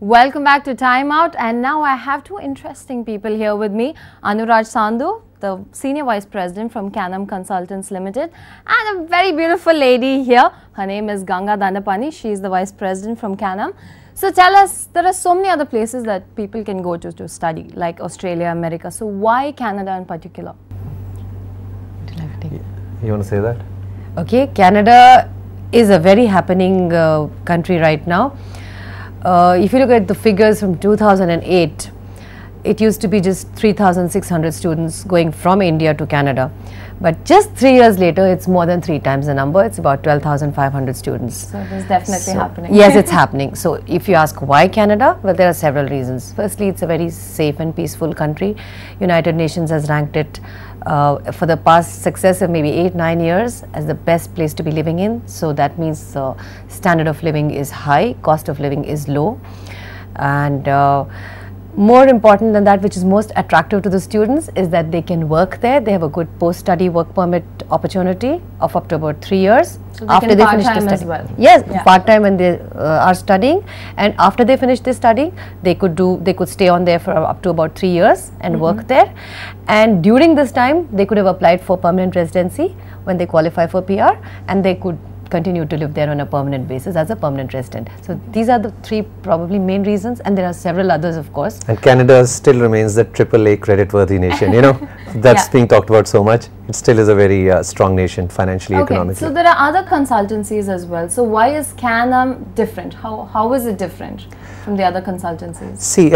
Welcome back to Time Out, and now I have two interesting people here with me. Anuraj Sandhu, the Senior Vice President from Canam Consultants Limited, and a very beautiful lady here. Her name is Ganga Dandapani. She is the Vice President from Canam. So tell us, there are so many other places that people can go to study, like Australia, America. So why Canada in particular? You want to say that? Okay, Canada is a very happening country right now. If you look at the figures from 2008, it used to be just 3,600 students going from India to Canada. But just 3 years later, it's more than 3 times the number. It's about 12,500 students. So it is definitely happening. Yes, it's happening. So if you ask why Canada, well, there are several reasons. Firstly, it's a very safe and peaceful country. United Nations has ranked it for the past successive maybe 8-9 years as the best place to be living in. So that means standard of living is high, cost of living is low, and more important than that, which is most attractive to the students, is that they can work there. They have a good post-study work permit opportunity of up to about 3 years. So they after they finish the study. As well. Yes, yeah. Part-time when they are studying, and after they finish their study, they could stay on there for up to about 3 years and work there. And during this time, they could have applied for permanent residency when they qualify for PR, and they could continue to live there on a permanent basis as a permanent resident. So these are the 3 probably main reasons, and there are several others, of course. And Canada still remains the AAA credit-worthy nation, you know, that's being talked about so much. It still is a very strong nation financially, economically. So there are other consultancies as well. So why is Canam different? How is it different from the other consultancies? See,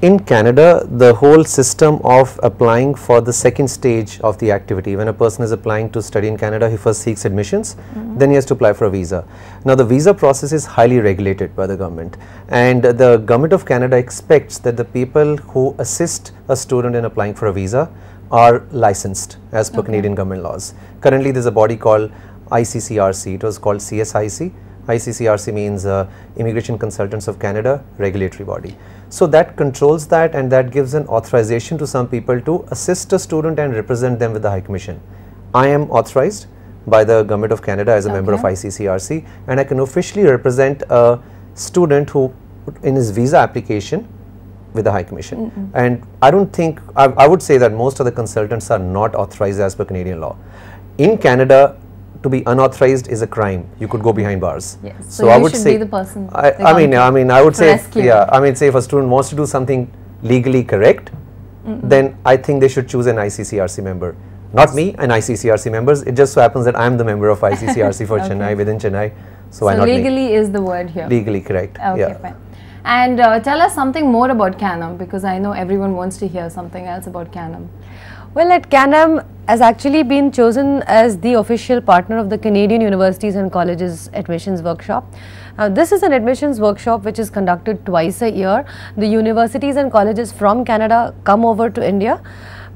in Canada, the whole system of applying for the second stage of the activity, when a person is applying to study in Canada, he first seeks admissions, then he has to apply for a visa. Now the visa process is highly regulated by the government, and the government of Canada expects that the people who assist a student in applying for a visa are licensed as per Canadian government laws. Currently there is a body called ICCRC, it was called CSIC. ICCRC means Immigration Consultants of Canada regulatory body. So that controls that, and that gives an authorization to some people to assist a student and represent them with the High Commission. I am authorized by the Government of Canada as a member of ICCRC, and I can officially represent a student who in his visa application with the High Commission. And I don't think, I would say that most of the consultants are not authorized as per Canadian law. In Canada, to be unauthorized is a crime. You could go behind bars. Yes. So I would say, be the person. I mean, I would say, say if a student wants to do something legally correct, then I think they should choose an ICCRC member. Not me, an ICCRC member. It just so happens that I am the member of ICCRC for Chennai, within Chennai. So why not legally me? Is the word here. Legally correct. Okay, fine. And tell us something more about Canam, because I know everyone wants to hear something else about Canam. Well, at Canam has actually been chosen as the official partner of the Canadian Universities and Colleges Admissions Workshop. This is an admissions workshop which is conducted twice a year. The universities and colleges from Canada come over to India,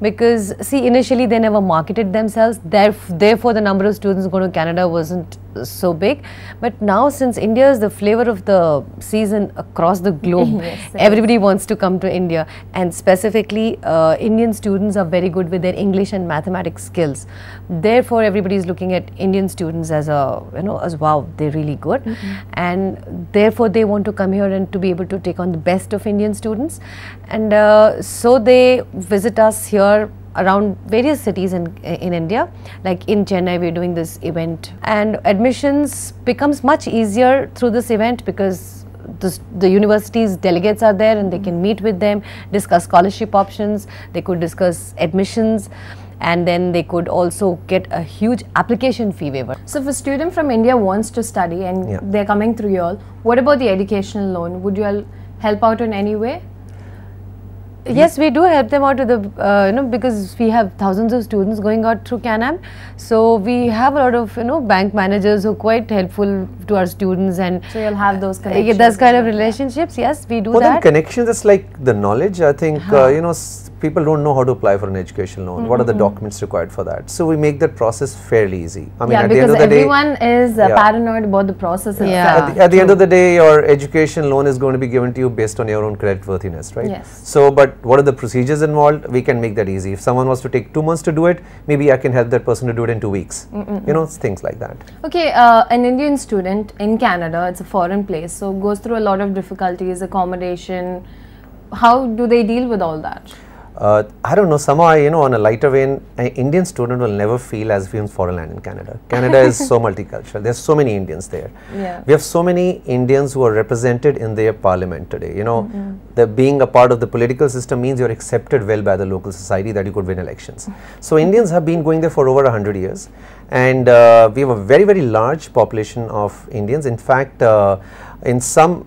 because see, initially they never marketed themselves, therefore the number of students going to Canada wasn't so big. But now, since India is the flavor of the season across the globe, everybody wants to come to India, and specifically Indian students are very good with their English and mathematics skills. Therefore everybody is looking at Indian students as a, as wow, they're really good, and therefore they want to come here and to be able to take on the best of Indian students. And so they visit us here around various cities in India. Like in Chennai, we're doing this event, and admissions becomes much easier through this event, because the university's delegates are there and they can meet with them, discuss scholarship options, they could discuss admissions, and then they could also get a huge application fee waiver. So if a student from India wants to study and they're coming through you all, what about the educational loan? Would you all help out in any way? Yes, we do help them out with the, because we have thousands of students going out through Canam. So we have a lot of, bank managers who are quite helpful to our students, and so you'll have those connections. Those kind of relationships. Yes, we do that. Connections is like the knowledge. I think, people don't know how to apply for an education loan. What are the documents required for that? So we make that process fairly easy. I mean, Yeah, at the because end of the day, everyone is paranoid about the process itself. Yeah. at the end of the day, your education loan is going to be given to you based on your own credit worthiness, right? Yes. So, but what are the procedures involved? We can make that easy. If someone was to take 2 months to do it, maybe I can help that person to do it in 2 weeks. You know, things like that. Okay, an Indian student in Canada, it's a foreign place, so goes through a lot of difficulties, accommodation. How do they deal with all that? I don't know, somehow, you know, on a lighter vein, an Indian student will never feel as if he's in foreign land in Canada. Canada is so multicultural. There's so many Indians there. Yeah. We have so many Indians who are represented in their parliament today. You know, the being a part of the political system means you're accepted well by the local society, that you could win elections. So Indians have been going there for over 100 years, and we have a very, very large population of Indians. In fact, in some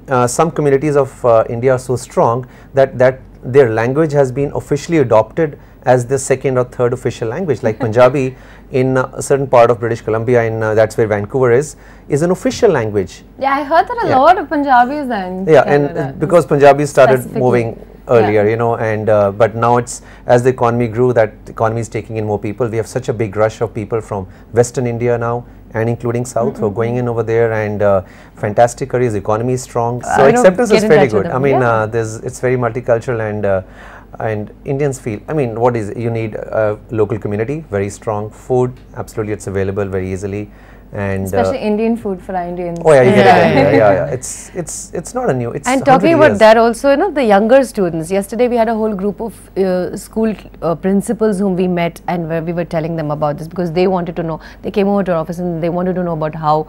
communities of India are so strong that their language has been officially adopted as the second or third official language, like Punjabi in a certain part of British Columbia, and that's where Vancouver is an official language. Yeah, I heard that a lot of Punjabis then. Yeah, and because Punjabi started moving earlier, you know, and but now it's, as the economy grew, that economy is taking in more people. We have such a big rush of people from Western India now, and including South, who are going in over there, and fantastic careers, economy is strong, so acceptance is very good. I mean, it's very multicultural, and Indians feel, I mean, what is, you need a local community, very strong food, absolutely, it's available very easily. And especially Indian food for our Indians. Oh yeah, you get it anywhere. Yeah. It's not a new. It's and talking about that also, you know, the younger students. Yesterday we had a whole group of school principals whom we met, and where we were telling them about this, because they wanted to know. They came over to our office and they wanted to know about how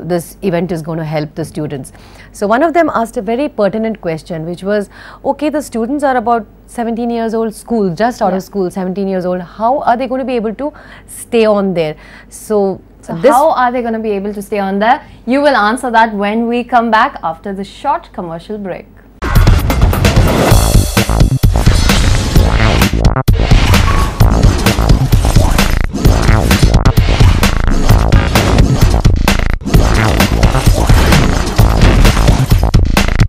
this event is going to help the students. So one of them asked a very pertinent question, which was, okay, the students are about 17 years old, school, just out of school, 17 years old. How are they going to be able to stay on there? So how are they going to be able to stay on there? You will answer that when we come back after the short commercial break.